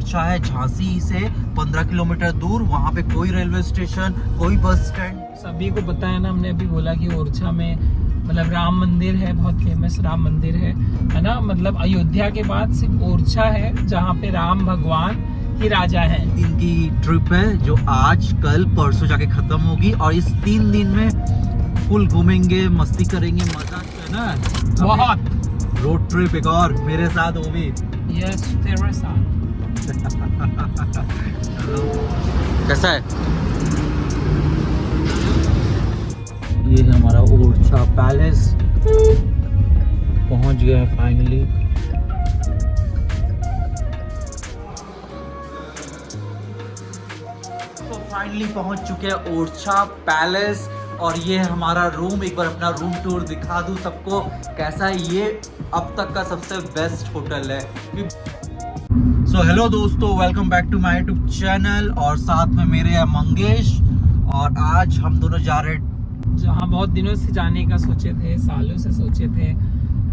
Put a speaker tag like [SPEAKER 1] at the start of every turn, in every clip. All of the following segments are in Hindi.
[SPEAKER 1] ओरछा है झांसी से 15 किलोमीटर दूर। वहाँ पे कोई रेलवे स्टेशन, कोई बस स्टैंड।
[SPEAKER 2] सभी को पता है ना, हमने अभी बोला कि ओरछा में मतलब राम मंदिर है, बहुत फेमस राम मंदिर है ना। मतलब अयोध्या के बाद सिर्फ ओरछा है जहाँ पे राम भगवान ही राजा हैं।
[SPEAKER 1] इनकी ट्रिप है जो आज कल परसों जाके खत्म होगी और इस 3 दिन में फुल घूमेंगे, मस्ती करेंगे, मजा है ना
[SPEAKER 2] बहुत।
[SPEAKER 1] रोड ट्रिप एक और मेरे साथ वो भी।
[SPEAKER 2] यस, तेरे साथ।
[SPEAKER 1] कैसा है? ये है हमारा ओरछा पैलेस, पहुंच गया है फाइनली। तो फाइनली पहुंच चुके हैं ओरछा पैलेस और ये है हमारा रूम। एक बार अपना रूम टूर दिखा दूं सबको कैसा है। ये अब तक का सबसे बेस्ट होटल है। सो हेलो दोस्तों, welcome back to my YouTube channel और साथ में मेरे है मंगेश। और आज हम दोनों जा रहे
[SPEAKER 2] जहाँ बहुत दिनों से जाने का सोचे थे, सालों से सोचे थे।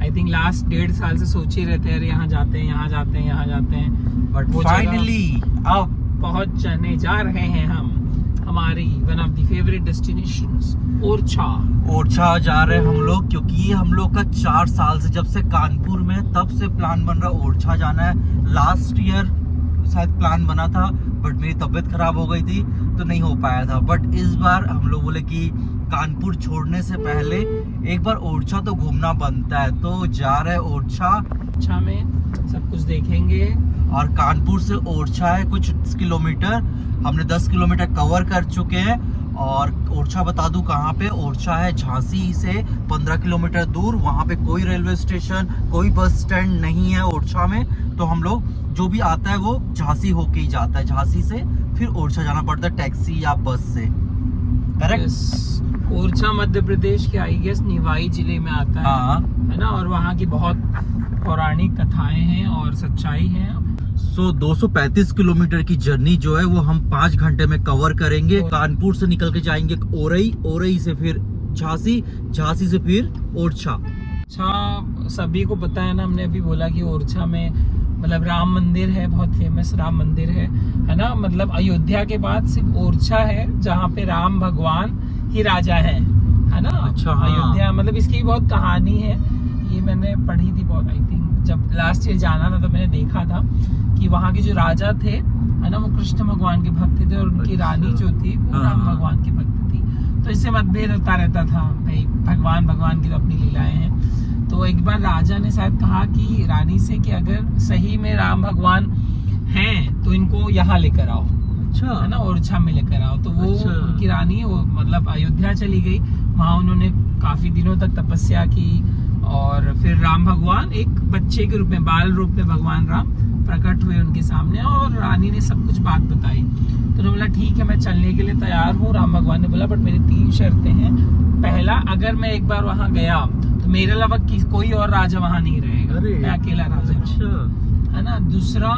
[SPEAKER 2] आई थिंक लास्ट 1.5 साल से सोच ही रहे थे, अरे यहाँ जाते हैं, यहाँ जाते हैं, यहाँ जाते हैं।
[SPEAKER 1] बट फाइनली
[SPEAKER 2] अब पहुँच जाने जा रहे हैं हम हमारी one of the favourite destinations Orchha
[SPEAKER 1] जा रहे हैं हम लोग, क्योंकि ये हम लोग का 4 साल से, जब से कानपुर में तब से प्लान बन रहा है ओरछा जाना है। लास्ट ईयर शायद प्लान बना था बट मेरी तबीयत खराब हो गई थी तो नहीं हो पाया था। बट इस बार हम लोग बोले कि कानपुर छोड़ने से पहले एक बार ओरछा तो घूमना बनता है, तो जा रहे हैं ओरछा
[SPEAKER 2] में सब कुछ देखेंगे।
[SPEAKER 1] और कानपुर से ओरछा है कुछ किलोमीटर, हमने 10 किलोमीटर कवर कर चुके हैं। और ओरछा बता दूं कहाँ पे, ओरछा है झांसी से 15 किलोमीटर दूर। वहाँ पे कोई रेलवे स्टेशन, कोई बस स्टैंड नहीं है ओरछा में। तो हम लोग जो भी आता है वो झांसी होके ही जाता है, झांसी से फिर ओरछा जाना पड़ता है टैक्सी या बस से। करेक्ट।
[SPEAKER 2] ओरछा मध्य प्रदेश के आई गेस निवाई जिले में आता है ना। और वहाँ की बहुत पौराणिक कथाएं हैं और सच्चाई है।
[SPEAKER 1] 235 किलोमीटर की जर्नी जो है वो हम 5 घंटे में कवर करेंगे। कानपुर से निकल के जाएंगे ओरई, ओरई से फिर झांसी, झांसी से फिर ओरछा।
[SPEAKER 2] अच्छा, सभी को पता है ना, हमने अभी बोला कि ओरछा में मतलब राम मंदिर है, बहुत फेमस राम मंदिर है ना। मतलब अयोध्या के बाद सिर्फ ओरछा है जहाँ पे राम भगवान ही राजा हैं, है ना।
[SPEAKER 1] अच्छा,
[SPEAKER 2] अयोध्या मतलब इसकी बहुत कहानी है। ये मैंने पढ़ी थी बहुत, आई थिंक जब लास्ट ईयर जाना था तो मैंने देखा था कि वहाँ के जो राजा थे है ना, वो कृष्ण भगवान के भक्त थे और उनकी रानी जो थी वो राम भगवान की भक्त थी। तो इससे मतभेद होता रहता था, भाई भगवान की तो अपनी लीलाएं हैं। तो एक बार राजा ने शायद कहा कि रानी से कि अगर सही में राम भगवान हैं तो इनको यहाँ लेकर आओ,
[SPEAKER 1] अच्छा
[SPEAKER 2] है ना, ओरछा में लेकर आओ। तो वो उनकी रानी वो मतलब अयोध्या चली गई। वहाँ उन्होंने काफी दिनों तक तपस्या की और फिर राम भगवान एक बच्चे के रूप में, बाल रूप में भगवान राम प्रकट हुए उनके सामने और रानी ने सब कुछ बात बताई। तो उन्होंने बोला ठीक है मैं चलने के लिए तैयार हूँ। राम भगवान ने बोला बट मेरी 3 शर्तें हैं। पहला, अगर मैं एक बार वहाँ गया तो मेरे अलावा कोई और राजा वहाँ नहीं रहेगा, मैं अकेला राजा। अच्छा, है ना। दूसरा,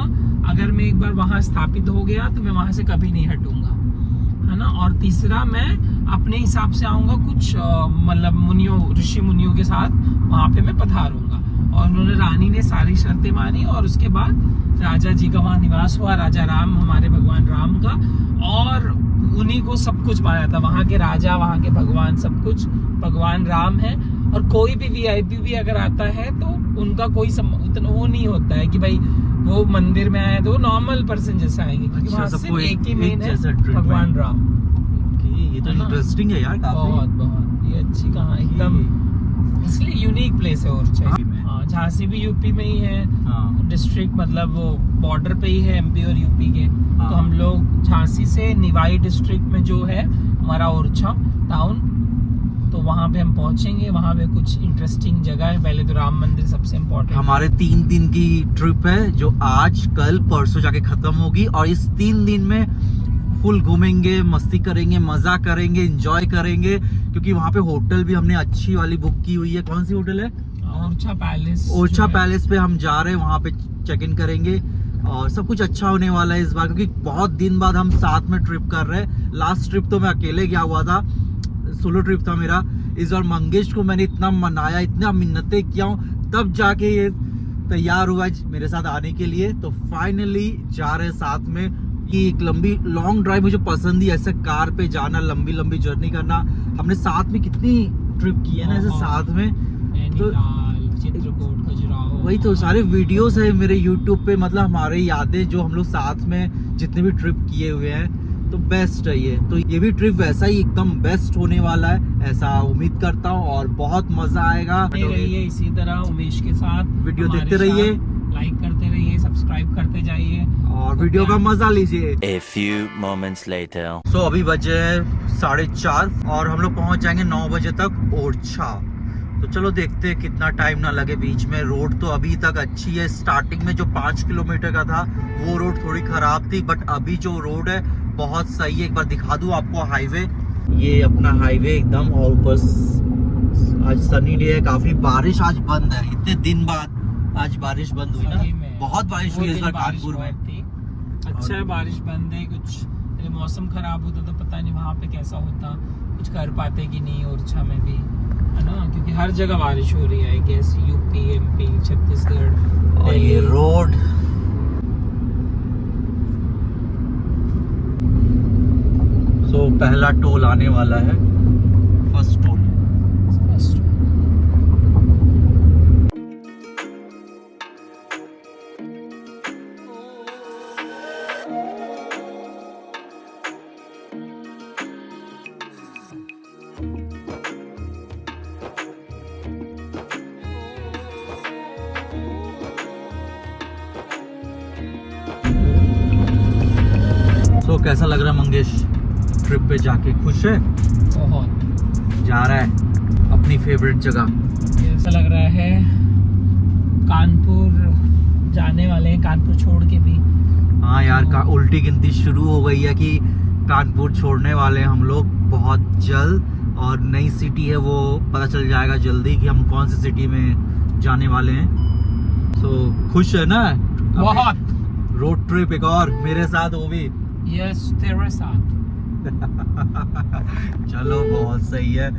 [SPEAKER 2] अगर मैं एक बार वहाँ स्थापित हो गया तो मैं वहाँ से कभी नहीं हटूंगा, है ना। और तीसरा, मैं अपने हिसाब से आऊंगा, कुछ मतलब मुनियों, ऋषि मुनियों के साथ वहाँ पे मैं पधारूंगा। और उन्होंने, रानी ने सारी शर्तें मानी और उसके बाद राजा जी का वहाँ निवास हुआ, राजा राम, हमारे भगवान राम का। और उन्हीं को सब कुछ माना था, वहाँ के राजा, वहाँ के भगवान, सब कुछ भगवान राम है। और कोई भी वीआईपी भी अगर आता है तो उनका कोई उतना वो नहीं होता है कि भाई वो मंदिर में आए तो नॉर्मल पर्सन जैसा आएंगे, क्योंकि वहाँ सिर्फ एक ही मेन है, भगवान राम।
[SPEAKER 1] ये तो इंटरेस्टिंग है यार, काफी
[SPEAKER 2] बहुत ये अच्छी कहानी, एकदम इसलिए यूनिक प्लेस है ओरछा। हाँ, झांसी भी यूपी में ही है, डिस्ट्रिक्ट मतलब वो बॉर्डर पे ही है एमपी और यूपी के। तो हम लोग झांसी से निवाई डिस्ट्रिक्ट में जो है हमारा ओरछा टाउन, तो वहाँ पे हम पहुँचेंगे। वहाँ पे कुछ इंटरेस्टिंग जगह है। पहले तो राम मंदिर सबसे इम्पोर्टेंट।
[SPEAKER 1] हमारे 3 दिन की ट्रिप है जो आज कल परसों जाके खत्म होगी और इस 3 दिन में फुल घूमेंगे, मस्ती करेंगे, मजा करेंगे, एंजॉय करेंगे। क्योंकि वहाँ पे होटल भी हमने अच्छी वाली बुक की हुई है। कौन सी होटल है?
[SPEAKER 2] ओरछा पैलेस।
[SPEAKER 1] ओरछा पैलेस पे हम जा रहे हैं, वहाँ पे चेक इन करेंगे और सब कुछ अच्छा होने वाला है इस बार, क्योंकि बहुत दिन बाद हम साथ में ट्रिप कर रहे हैं। लास्ट ट्रिप तो मैं अकेले गया हुआ था, सोलो ट्रिप था मेरा। इस बार मंगेश को मैंने इतना मनाया, इतना मिन्नतें किया हूँ, तब जाके ये तैयार हुआ मेरे साथ आने के लिए, तो फाइनली जा रहे साथ में। कि एक लंबी लॉन्ग ड्राइव मुझे पसंद ही, ऐसे कार पे जाना, लंबी लंबी जर्नी करना। हमने साथ में कितनी ट्रिप की है ना ऐसे साथ में, तो
[SPEAKER 2] चित्रकूट, खजुराहो,
[SPEAKER 1] वही तो सारे वीडियोस है मेरे यूट्यूब पे, मतलब हमारे यादें जो हम लोग साथ में जितने भी ट्रिप किए हुए हैं, तो बेस्ट है ये। तो ये भी ट्रिप वैसा ही एकदम बेस्ट होने वाला है, ऐसा उम्मीद करता हूँ, और बहुत मजा आएगा।
[SPEAKER 2] रहिए इसी तरह उमेश के साथ,
[SPEAKER 1] वीडियो देखते रहिए,
[SPEAKER 2] लाइक करते रहिए, सब्सक्राइब करते जाइए
[SPEAKER 1] और वीडियो का मजा लीजिए।
[SPEAKER 3] A few moments later.
[SPEAKER 1] सो अभी बजे 4:30 और हम लोग पहुंच जाएंगे 9 बजे तक ओरछा। तो चलो देखते हैं कितना टाइम ना लगे बीच में। रोड तो अभी तक अच्छी है, स्टार्टिंग में जो 5 किलोमीटर का था वो रोड थोड़ी खराब थी, बट अभी जो रोड है बहुत सही है। एक बार दिखा दूं आपको हाईवे, ये अपना हाईवे एकदम, और ऊपर आज सनी डे है, काफी बारिश आज बंद है, इतने दिन बाद आज बारिश बंद हुई ना, बहुत बारिश हुई इस बार कानपुर में।
[SPEAKER 2] अच्छा है बारिश बंद है, कुछ मौसम खराब होता तो पता नहीं वहाँ पे कैसा होता, कुछ कर पाते कि नहीं ओरछा में भी, है ना, क्योंकि हर जगह बारिश हो रही है, गैस यूपी, एमपी, छत्तीसगढ़।
[SPEAKER 1] और ये रोड तो पहला टोल आने वाला है, फर्स्ट टोल। तो कैसा लग रहा है मंगेश ट्रिप पे जाके? खुश है?
[SPEAKER 2] बहुत।
[SPEAKER 1] जा रहा है अपनी फेवरेट जगह।
[SPEAKER 2] ऐसा लग रहा है कानपुर जाने वाले हैं, कानपुर छोड़ के भी।
[SPEAKER 1] हाँ यार, उल्टी गिनती शुरू हो गई है कि कानपुर छोड़ने वाले हैं हम लोग बहुत जल्द, और नई सिटी है वो पता चल जाएगा जल्दी कि हम कौन सी सिटी में जाने वाले हैं। सो खुश है ना?
[SPEAKER 2] बहुत।
[SPEAKER 1] रोड ट्रिप एक और मेरे साथ, वो भी
[SPEAKER 2] यस तेरे साथ।
[SPEAKER 1] चलो बहुत सही है।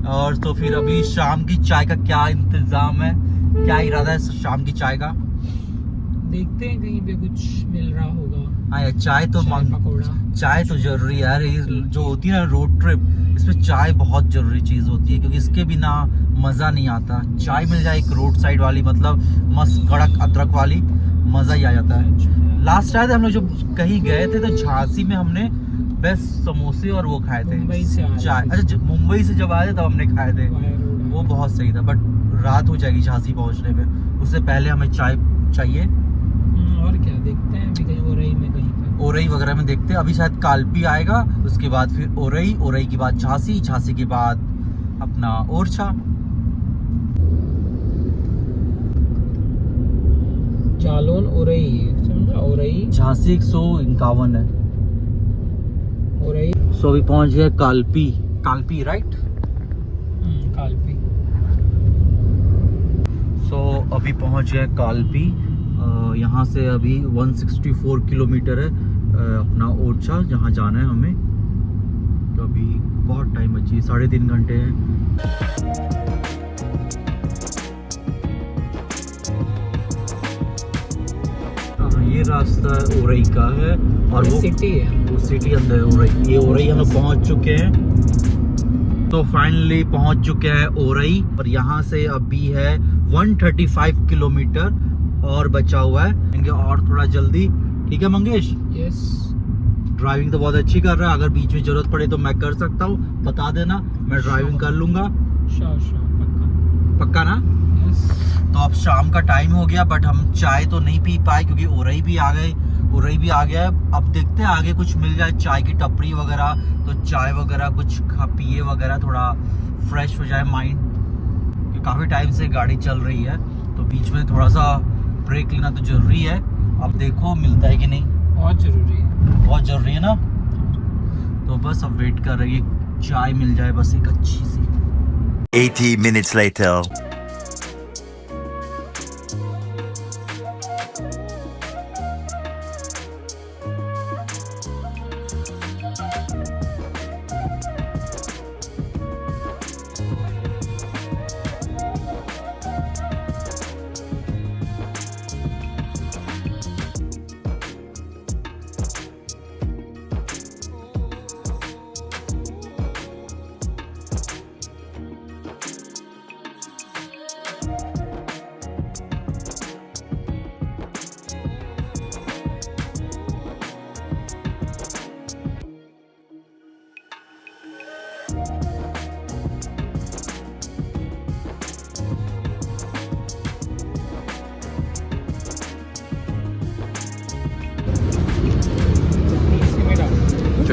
[SPEAKER 1] और तो फिर अभी शाम की चाय का क्या इंतजाम है, क्या इरादा है शाम की चाय का?
[SPEAKER 2] देखते हैं कहीं पे कुछ मिल रहा होगा।
[SPEAKER 1] हाँ, चाय तो
[SPEAKER 2] पकौड़ा,
[SPEAKER 1] चाय तो जरूरी है यार। ये जो होती है ना रोड ट्रिप, इसमें चाय बहुत जरूरी चीज होती है, क्योंकि इसके बिना मजा नहीं आता। चाय मिल जाए एक रोड साइड वाली, मतलब मस्त कड़क अदरक वाली, मजा ही आ जाता है। लास्ट टाइम हम लोग जब कहीं गए थे तो झांसी में हमने बेस्ट समोसे और वो खाए थे,
[SPEAKER 2] मुंबई से
[SPEAKER 1] चाय। अच्छा, मुंबई से जब आए थे तब हमने खाए थे, वो बहुत सही था। बट रात हो जाएगी झांसी पहुंचने में, उससे पहले हमें चाय चाहिए।
[SPEAKER 2] और क्या, देखते हैं अभी कहीं ओरई में, कहीं पे
[SPEAKER 1] ओरई वगैरह में देखते हैं। अभी शायद कालपी आएगा, उसके बाद फिर ओरई, ओरई के बाद झांसी, झांसी के बाद अपना ओरछा।
[SPEAKER 2] जालौन, ओरई, समझा? ओरई,
[SPEAKER 1] झांसी 151 है।
[SPEAKER 2] ओरई,
[SPEAKER 1] सो अभी पहुंच गए कालपी। कालपी राइट?
[SPEAKER 2] कालपी।
[SPEAKER 1] सो अभी पहुंच गए कालपी। यहाँ से अभी 164 किलोमीटर है अपना ओरछा, जहाँ जाना है हमें। तो अभी बहुत टाइम बची, 3.5 घंटे हैं। ये रास्ता ओरई का है, और वो
[SPEAKER 2] सिटी है,
[SPEAKER 1] वो सिटी अंदर है ओरई। ये ओरई हम लोग पहुंच चुके हैं। तो फाइनली पहुंच चुके हैं ओरई, और यहाँ से अभी है 135 किलोमीटर और बचा हुआ है, और थोड़ा जल्दी। ठीक है मंगेश?
[SPEAKER 2] यस।
[SPEAKER 1] ड्राइविंग तो बहुत अच्छी कर रहा है, अगर बीच में जरूरत पड़े तो मैं कर सकता हूँ, बता देना, मैं ड्राइविंग कर लूंगा।
[SPEAKER 2] पक्का
[SPEAKER 1] पक्का ना?
[SPEAKER 2] यस।
[SPEAKER 1] तो अब शाम का टाइम हो गया, बट हम चाय तो नहीं पी पाए क्योंकि ओरई भी आ गए, ओरई भी आ गया है। अब देखते हैं आगे कुछ मिल जाए चाय की टपरी वगैरह, तो चाय वगैरह कुछ पिए वगैरह, थोड़ा फ्रेश हो जाए माइंड, क्योंकि काफ़ी टाइम से गाड़ी चल रही है, तो बीच में थोड़ा सा ब्रेक लेना तो जरूरी है। अब देखो मिलता है कि नहीं।
[SPEAKER 2] बहुत जरूरी है,
[SPEAKER 1] बहुत जरूरी है ना। तो बस अब वेट कर रही है, चाय मिल जाए बस एक अच्छी सी।
[SPEAKER 3] 80 minutes later.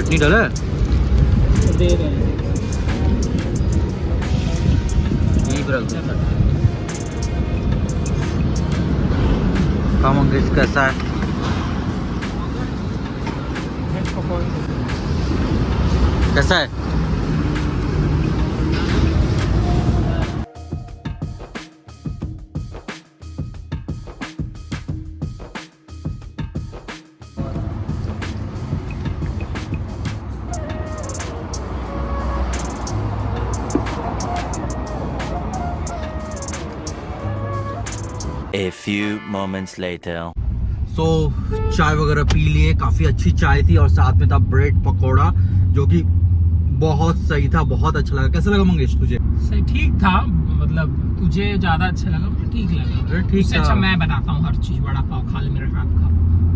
[SPEAKER 1] चटनी डाला है?
[SPEAKER 2] दे रहे हैं।
[SPEAKER 1] यहीं पर रख दो। हाँ मंगेश, कैसा है? कैसा है?
[SPEAKER 3] A few moments later.
[SPEAKER 1] सो चाय वगैरह पी लिए, काफ़ी अच्छी चाय थी और साथ में था ब्रेड पकौड़ा जो कि बहुत सही था, बहुत अच्छा लगा। कैसा लगा मंगेश तुझे?
[SPEAKER 2] सही ठीक था, मतलब तुझे ज्यादा अच्छा लगा, मुझे ठीक लगा।
[SPEAKER 1] अरे ठीक
[SPEAKER 2] उससे
[SPEAKER 1] था।
[SPEAKER 2] अच्छा मैं बनाता हूँ हर चीज, वड़ा पाव खा ले मेरे हाथ का।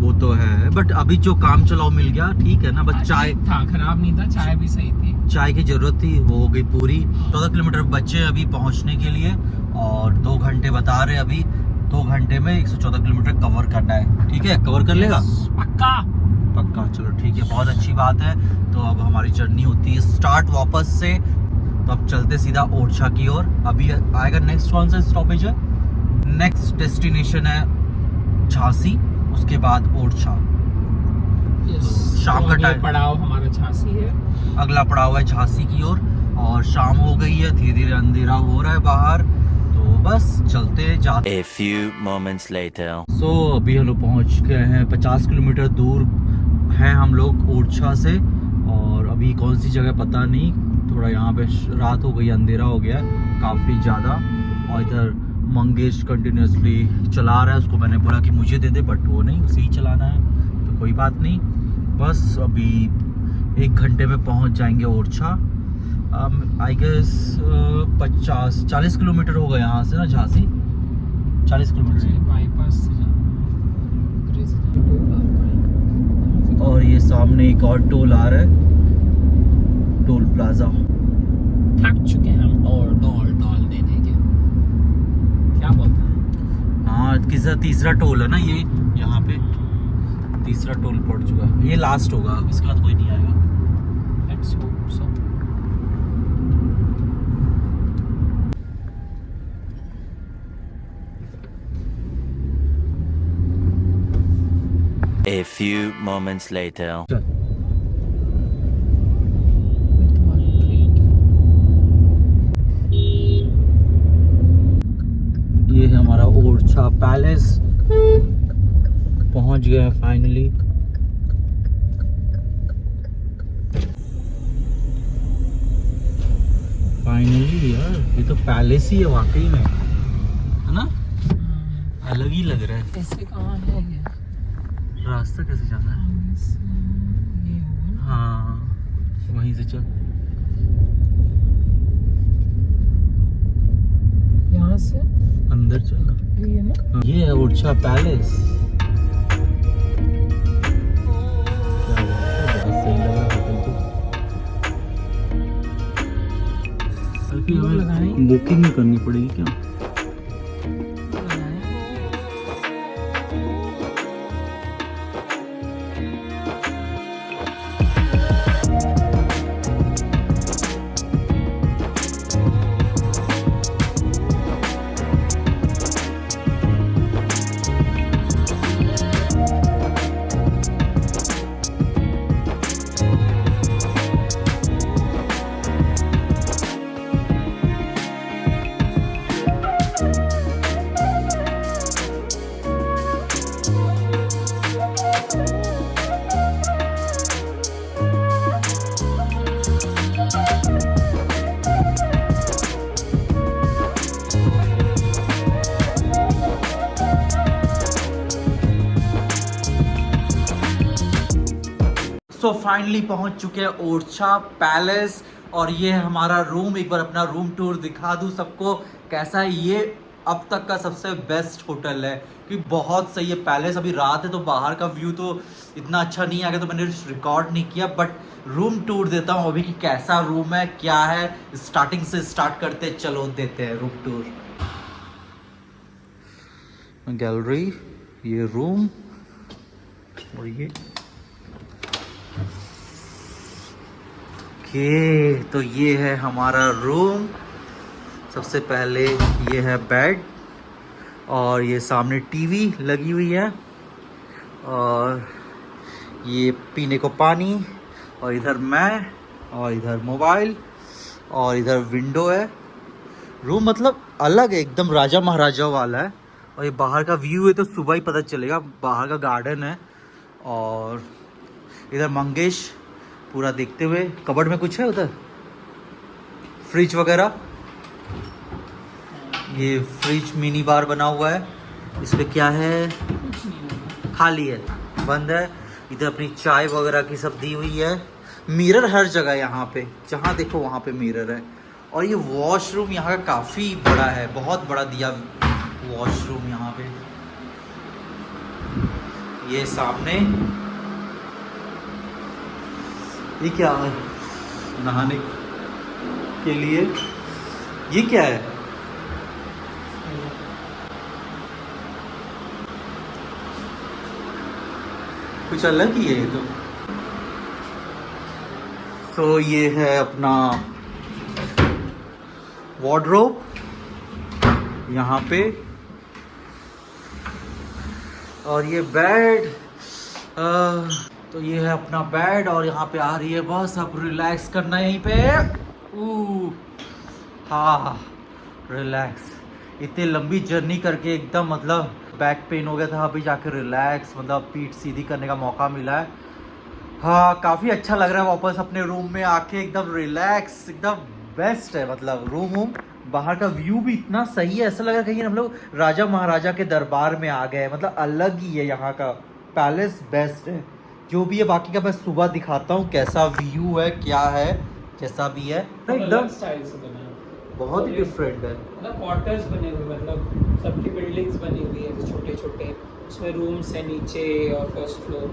[SPEAKER 1] वो तो है, बट अभी जो काम चलाओ मिल गया, ठीक है ना। बस चाय,
[SPEAKER 2] ठीक था, खराब नहीं था, चाय भी सही थी।
[SPEAKER 1] चाय की जरूरत थी, वो हो गई पूरी। 14 किलोमीटर बचे अभी पहुंचने के लिए और 2 घंटे बता रहे अभी। 2 घंटे में 114 किलोमीटर कवर करना है। ठीक है, कवर कर लेगा?
[SPEAKER 2] पक्का
[SPEAKER 1] पक्का, चलो ठीक है, बहुत अच्छी बात है। तो अब हमारी जर्नी होती है स्टार्ट वापस से। तो अब चलते सीधा ओरछा की ओर। अभी आएगा नेक्स्ट कौन सा स्टॉपेज है? नेक्स्ट डेस्टिनेशन है झांसी, उसके बाद ओरछा। शाम का टाइम,
[SPEAKER 2] पड़ाव हमारा झांसी है।
[SPEAKER 1] अगला पड़ाव है झांसी की ओर और शाम हो गई है, धीरे धीरे अंधेरा हो रहा है बाहर, तो बस चलते जाते।
[SPEAKER 3] A few moments later.
[SPEAKER 1] सो अभी हम लोग पहुँच गए हैं, 50 किलोमीटर दूर हैं हम लोग ओरछा से। और अभी कौन सी जगह पता नहीं, थोड़ा यहाँ पे रात हो गई, अंधेरा हो गया काफ़ी ज़्यादा। और इधर मंगेश कंटिन्यूसली चला रहा है, उसको मैंने बोला कि मुझे दे दे, बट वो नहीं, उसे ही चलाना है, तो कोई बात नहीं। बस अभी 1 घंटे में पहुँच जाएंगे ओरछा। आई गेस 40 किलोमीटर होगा यहाँ से ना झांसी, 40 किलोमीटर।
[SPEAKER 2] बाईपास से
[SPEAKER 1] और ये सामने एक और टोल आ रहा है, टोल प्लाजा।
[SPEAKER 2] थक चुके हैं हम डॉल दे देंगे, क्या बोलते हैं?
[SPEAKER 1] हाँ, किसी तीसरा टोल है ना ये, यहाँ पे तीसरा टोल पड़ चुका है, ये लास्ट होगा, इसके बाद कोई नहीं आएगा।
[SPEAKER 2] Let's hope so.
[SPEAKER 3] A few moments later.
[SPEAKER 1] ये है हमारा ओरछा पैलेस, पहुंच गए हैं फाइनली। यार ये तो पैलेस ही है वाकई में, है ना? अलग ही लग रहा है।
[SPEAKER 2] ऐसे कहाँ है ये?
[SPEAKER 1] रास्ता कैसे जाना है?
[SPEAKER 2] ये होगा ना?
[SPEAKER 1] हाँ, वहीं से चल।
[SPEAKER 2] यहाँ से
[SPEAKER 1] अंदर चल ना।
[SPEAKER 2] ये ना,
[SPEAKER 1] ये है ओरछा पैलेस। क्या बात है, बहुत सही लग रहा है होटल तो। हमें बुकिंग नहीं करनी पड़ेगी क्या? सो फाइनली पहुंच चुके हैं ओरछा पैलेस और ये है हमारा रूम। एक बार अपना रूम टूर दिखा दूं सबको कैसा है। ये अब तक का सबसे बेस्ट होटल है कि बहुत सही है पैलेस। अभी रात है तो बाहर का व्यू तो इतना अच्छा नहीं आ गया तो मैंने रिकॉर्ड नहीं किया, बट रूम टूर देता हूँ अभी कि कैसा रूम है क्या है। स्टार्टिंग से स्टार्ट करते, चलो देते हैं रूम टूर। गैलरी, ये रूम और ये ओके, तो ये है हमारा रूम। सबसे पहले ये है बेड और ये सामने टीवी लगी हुई है और ये पीने को पानी और इधर मैं और इधर मोबाइल और इधर विंडो है। रूम मतलब अलग है, एकदम राजा महाराजा वाला है। और ये बाहर का व्यू है तो सुबह ही पता चलेगा। बाहर का गार्डन है और इधर मंगेश पूरा देखते हुए। कबर्ड में कुछ है उधर, फ्रिज वगैरह। ये फ्रिज मिनी बार बना हुआ है, इस पे क्या है,
[SPEAKER 2] कुछ नहीं होगा।
[SPEAKER 1] खाली है, बंद है। इधर अपनी चाय वगैरह की सब दी हुई है। मिरर हर जगह यहाँ पे, जहाँ देखो वहाँ पे मिरर है। और ये वॉशरूम यहाँ का काफ़ी बड़ा है, बहुत बड़ा दिया वॉशरूम यहाँ पे। ये सामने ये क्या है, नहाने के लिए। ये क्या है, कुछ अलग ही है ये तो ये है अपना वार्डरोब यहाँ पे। और ये बेड, तो ये है अपना बेड। और यहाँ पे आ रही है बस, अब रिलैक्स करना है यहीं पे। हाँ, रिलैक्स। इतनी लंबी जर्नी करके एकदम मतलब बैक पेन हो गया था, अभी जाके रिलैक्स मतलब पीठ सीधी करने का मौका मिला है। हाँ, काफ़ी अच्छा लग रहा है वापस अपने रूम में आके, एकदम रिलैक्स, एकदम बेस्ट है मतलब रूम। बाहर का व्यू भी इतना सही है, ऐसा लग रहा है कहीं हम लोग राजा महाराजा के दरबार में आ गए। मतलब अलग ही है यहाँ का पैलेस, बेस्ट है। जो भी है बाकी का मैं सुबह दिखाता हूँ कैसा व्यू है, क्या है, जैसा भी है एकदम
[SPEAKER 2] स्टाइल से बना है,
[SPEAKER 1] बहुत ही डिफरेंट है।
[SPEAKER 2] मतलब क्वार्टर्स बने हुए, मतलब सबकी बिल्डिंग्स बनी हुई है छोटे छोटे, उसमें रूम्स है नीचे और फर्स्ट फ्लोर।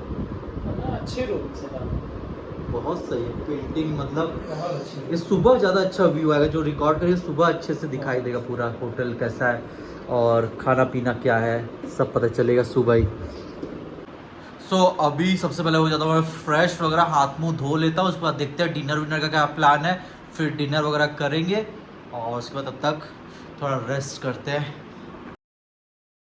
[SPEAKER 2] अच्छे रूम्स हैं,
[SPEAKER 1] बहुत सही है पेंटिंग, मतलब
[SPEAKER 2] बहुत अच्छे।
[SPEAKER 1] ये सुबह ज़्यादा अच्छा व्यू आएगा। जो रिकॉर्ड करिए सुबह अच्छे से दिखाई देगा पूरा होटल कैसा है और खाना पीना क्या है, सब पता चलेगा सुबह ही। सो अभी सबसे पहले हो जाता हूँ मैं फ्रेश वगैरह, हाथ मुंह धो लेता हूँ। उसके बाद देखते हैं डिनर विनर का क्या प्लान है, फिर डिनर वगैरह करेंगे और उसके बाद तब तक थोड़ा रेस्ट करते हैं।